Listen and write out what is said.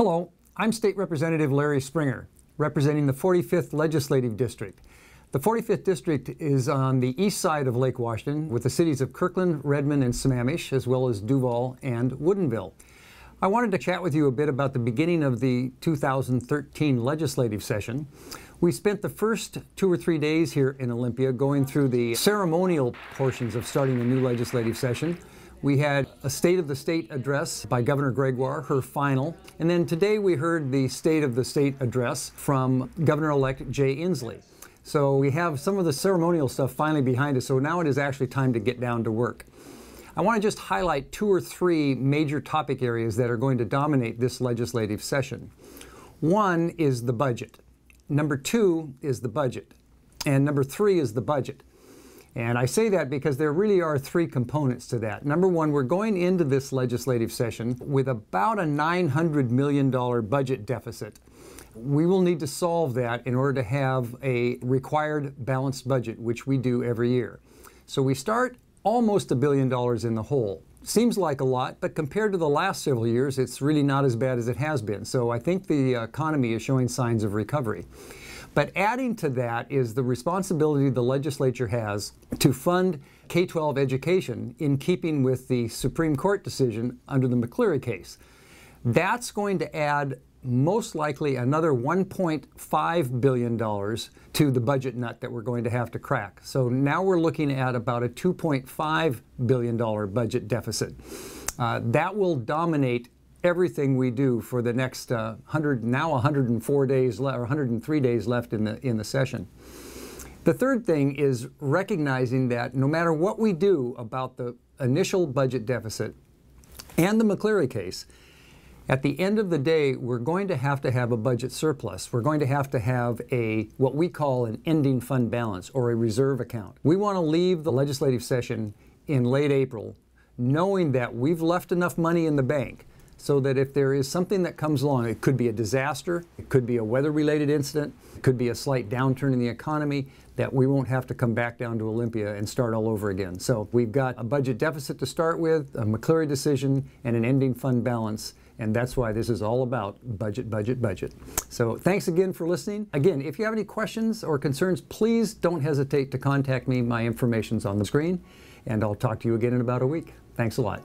Hello, I'm State Representative Larry Springer, representing the 45th Legislative District. The 45th District is on the east side of Lake Washington with the cities of Kirkland, Redmond, and Sammamish, as well as Duval and Woodinville. I wanted to chat with you a bit about the beginning of the 2013 legislative session. We spent the first 2 or 3 days here in Olympia going through the ceremonial portions of starting a new legislative session. We had a State of the State address by Governor Gregoire, her final, and then today we heard the State of the State address from Governor-elect Jay Inslee. So we have some of the ceremonial stuff finally behind us, so now it is actually time to get down to work. I want to just highlight 2 or 3 major topic areas that are going to dominate this legislative session. One is the budget. Number 2 is the budget. And number 3 is the budget. And I say that because there really are 3 components to that. Number 1, we're going into this legislative session with about a $900 million budget deficit. We will need to solve that in order to have a required balanced budget, which we do every year. So we start almost $1 billion in the hole. Seems like a lot, but compared to the last several years, it's really not as bad as it has been. So I think the economy is showing signs of recovery. But adding to that is the responsibility the legislature has to fund K-12 education in keeping with the Supreme Court decision under the McCleary case. That's going to add most likely another $1.5 billion to the budget nut that we're going to have to crack. So now we're looking at about a $2.5 billion budget deficit. That will dominate everything we do for the next 104 days or 103 days left in the session. The third thing is recognizing that no matter what we do about the initial budget deficit and the McCleary case, at the end of the day, we're going to have a budget surplus. We're going to have what we call an ending fund balance or a reserve account. We want to leave the legislative session in late April knowing that we've left enough money in the bank so that if there is something that comes along, it could be a disaster, it could be a weather-related incident, it could be a slight downturn in the economy, that we won't have to come back down to Olympia and start all over again. So we've got a budget deficit to start with, a McCleary decision, and an ending fund balance. And that's why this is all about budget, budget, budget. So thanks again for listening. Again, if you have any questions or concerns, please don't hesitate to contact me. My information's on the screen, and I'll talk to you again in about a week. Thanks a lot.